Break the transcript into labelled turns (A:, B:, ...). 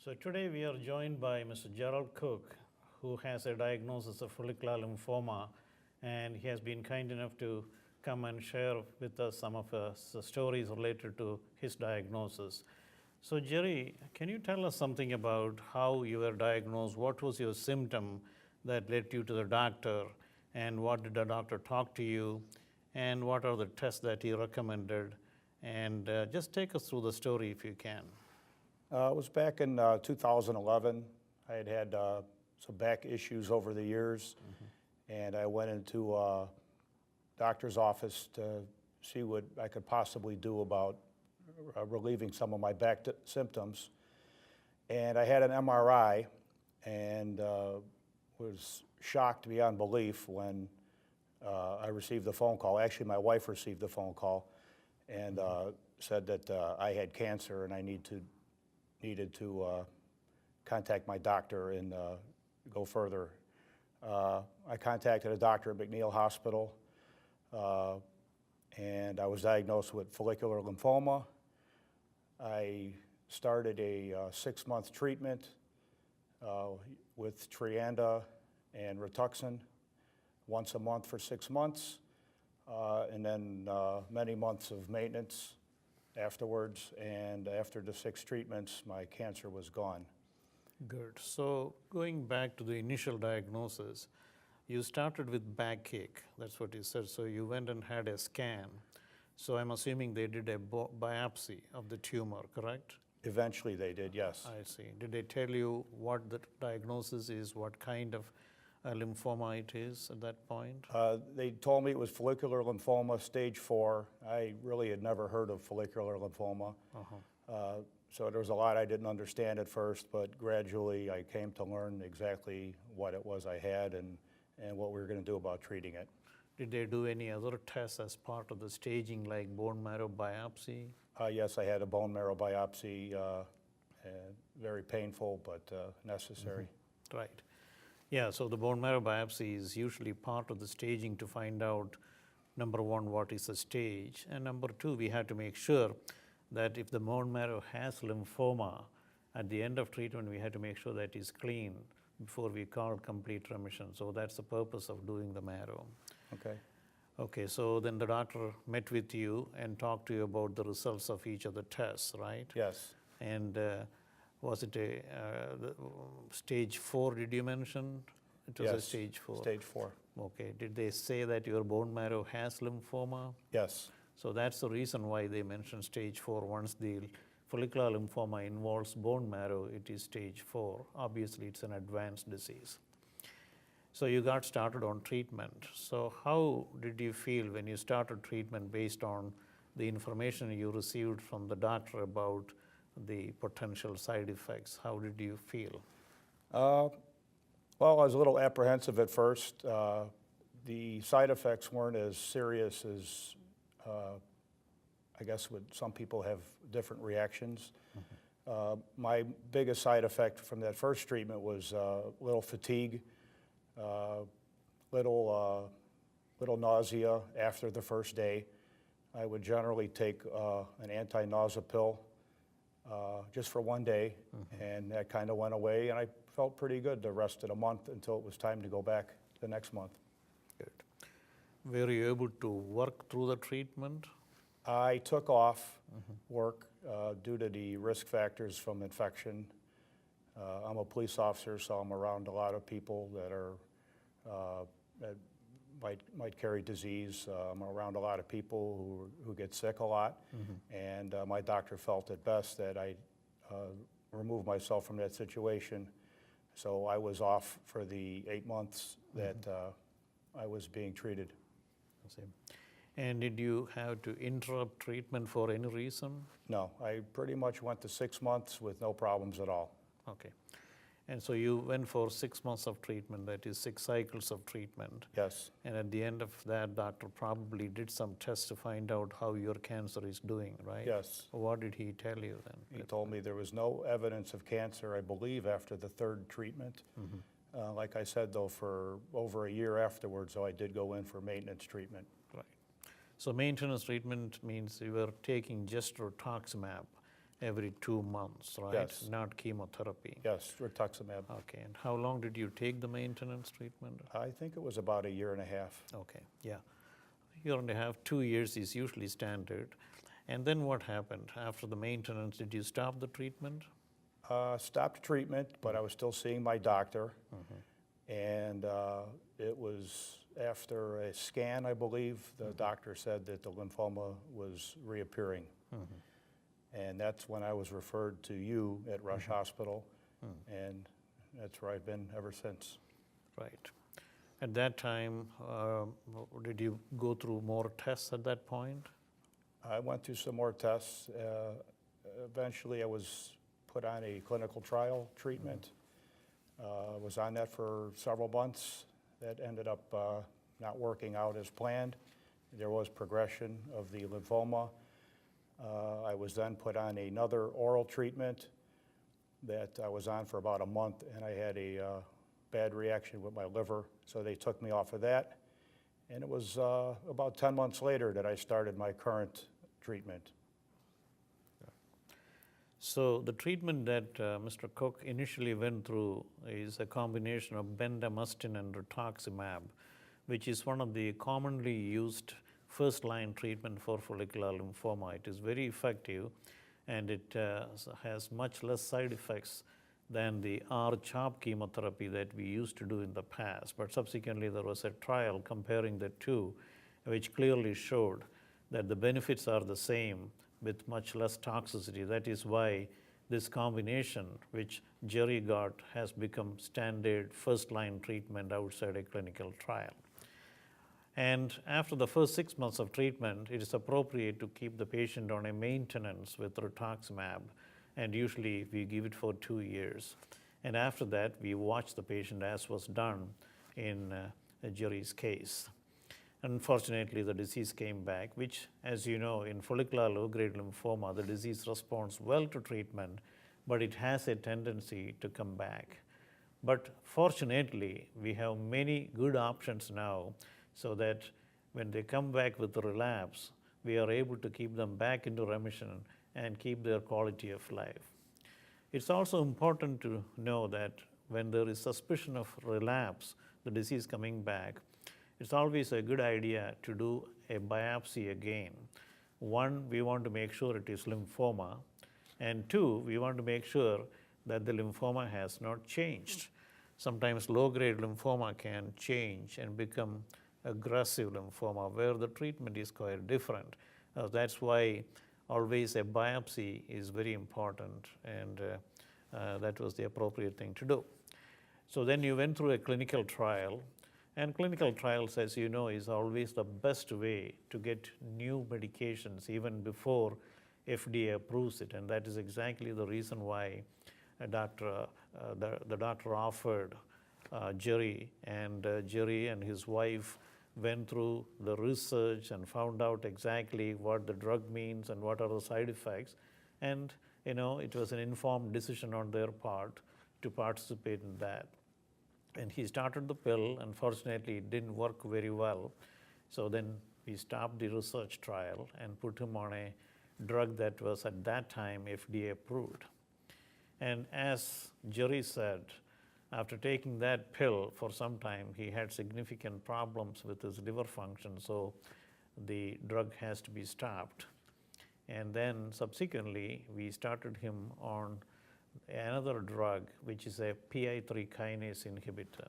A: So today we are joined by Mr. Gerald Koch, who has a diagnosis of follicular lymphoma, and he has been kind enough to come and share with us some of the stories related to his diagnosis. So Jerry, can you tell us something about how you were diagnosed? What was your symptom that led you to the doctor, and what did the doctor talk to you, and what are the tests that he recommended? And just take us through the story if you can.
B: It was back in 2011. I had had some back issues over the years, and I went into a doctor's office to see what I could possibly do about relieving some of my back symptoms. And I had an MRI and was shocked beyond belief when I received the phone call. Actually, my wife received the phone call and said that I had cancer and I needed to contact my doctor and go further. I contacted a doctor at McNeil Hospital, and I was diagnosed with follicular lymphoma. I started a 6-month treatment with Trianda and Rituxan once a month for 6 months, and then many months of maintenance afterwards, and after the 6 treatments, my cancer was gone.
A: Good. So going back to the initial diagnosis, you started with backache. That's what you said. So you went and had a scan. So I'm assuming they did a biopsy of the tumor, correct?
B: Eventually they did, yes.
A: I see. Did they tell you what the diagnosis is, what kind of lymphoma it is at that point?
B: They told me it was follicular lymphoma, stage 4. I really had never heard of follicular lymphoma. So there was a lot I didn't understand at first, but gradually I came to learn exactly what it was I had and what we were going to do about treating it.
A: Did they do any other tests as part of the staging, like bone marrow biopsy?
B: Yes, I had a bone marrow biopsy, very painful, but necessary.
A: Right. Yeah, so the bone marrow biopsy is usually part of the staging to find out, number one, what is the stage, and number two, we have to make sure that if the bone marrow has lymphoma, at the end of treatment, we have to make sure that it's clean before we call complete remission. So that's the purpose of doing the marrow.
B: Okay.
A: Okay, so then the doctor met with you and talked to you about the results of each of the tests, right?
B: Yes.
A: And was it a stage 4, did you mention? It was
B: Yes,
A: a stage 4.
B: Stage 4.
A: Okay, did they say that your bone marrow has lymphoma?
B: Yes.
A: So that's the reason why they mentioned stage 4. Once the follicular lymphoma involves bone marrow, it is stage 4. Obviously, it's an advanced disease. So you got started on treatment. So how did you feel when you started treatment based on the information you received from the doctor about the potential side effects? How did you feel?
B: Well, I was a little apprehensive at first. The side effects weren't as serious as I guess some people have different reactions. My biggest side effect from that first treatment was a little fatigue, little nausea after the first day. I would generally take an anti-nausea pill just for one day, and that kind of went away, and I felt pretty good the rest of the month until it was time to go back the next month.
A: Good. Were you able to work through the treatment?
B: I took off work due to the risk factors from infection. I'm a police officer, so I'm around a lot of people that are that might carry disease. I'm around a lot of people who get sick a lot, and my doctor felt it best that I remove myself from that situation. So I was off for the 8 months that I was being treated.
A: And did you have to interrupt treatment for any reason?
B: No, I pretty much went to 6 months with no problems at all.
A: Okay. And so you went for 6 months of treatment, that is 6 cycles of treatment.
B: Yes.
A: And at the end of that, doctor probably did some tests to find out how your cancer is doing, right?
B: Yes.
A: What did he tell you then?
B: He told me there was no evidence of cancer, I believe, after the 3rd treatment. Like I said, though, for over a year afterwards, so I did go in for maintenance treatment.
A: Right. So maintenance treatment means you were taking just rituximab Every 2 months, right?
B: Yes.
A: Not chemotherapy.
B: Yes, rituximab.
A: Okay, and how long did you take the maintenance treatment?
B: I think it was about a year and a half.
A: Okay, yeah. Year and a half, 2 years is usually standard. And then what happened? After the maintenance, did you stop the treatment?
B: Stopped treatment, but I was still seeing my doctor. And it was after a scan, I believe, the doctor said that the lymphoma was reappearing. And that's when I was referred to you at Rush Hospital, and that's where I've been ever since.
A: Right. At that time, did you go through more tests at that point?
B: I went through some more tests. Eventually, I was put on a clinical trial treatment. Was on that for several months. That ended up not working out as planned. There was progression of the lymphoma. I was then put on another oral treatment that I was on for about a month, and I had a bad reaction with my liver, so they took me off of that. And it was about 10 months later that I started my current treatment.
A: So the treatment that Mr. Koch initially went through is a combination of bendamustine and rituximab, which is one of the commonly used first-line treatment for follicular lymphoma. It is very effective, and it has much less side effects than the R-CHOP chemotherapy that we used to do in the past. But subsequently, there was a trial comparing the two, which clearly showed that the benefits are the same with much less toxicity. That is why this combination, which Jerry got, has become standard first-line treatment outside a clinical trial. And after the first 6 months of treatment, it is appropriate to keep the patient on a maintenance with rituximab, and usually we give it for 2 years. And after that, we watch the patient, as was done in Jerry's case. Unfortunately, the disease came back, which, as you know, in follicular low-grade lymphoma, the disease responds well to treatment, but it has a tendency to come back. But fortunately, we have many good options now, so that when they come back with the relapse, we are able to keep them back into remission and keep their quality of life. It's also important to know that when there is suspicion of relapse, the disease coming back, it's always a good idea to do a biopsy again. One, we want to make sure it is lymphoma, and two, we want to make sure that the lymphoma has not changed. Sometimes low-grade lymphoma can change and become aggressive lymphoma, where the treatment is quite different. That's why always a biopsy is very important, and that was the appropriate thing to do. So then you went through a clinical trial, and clinical trials, as you know, is always the best way to get new medications even before FDA approves it, and that is exactly the reason why the doctor offered Jerry, and Jerry and his wife went through the research and found out exactly what the drug means and what are the side effects. And it was an informed decision on their part to participate in that. And he started the pill. Unfortunately, it didn't work very well. So then we stopped the research trial and put him on a drug that was at that time FDA approved. And as Jerry said, after taking that pill for some time, he had significant problems with his liver function, so the drug has to be stopped. And then subsequently, we started him on another drug, which is a PI3 kinase inhibitor.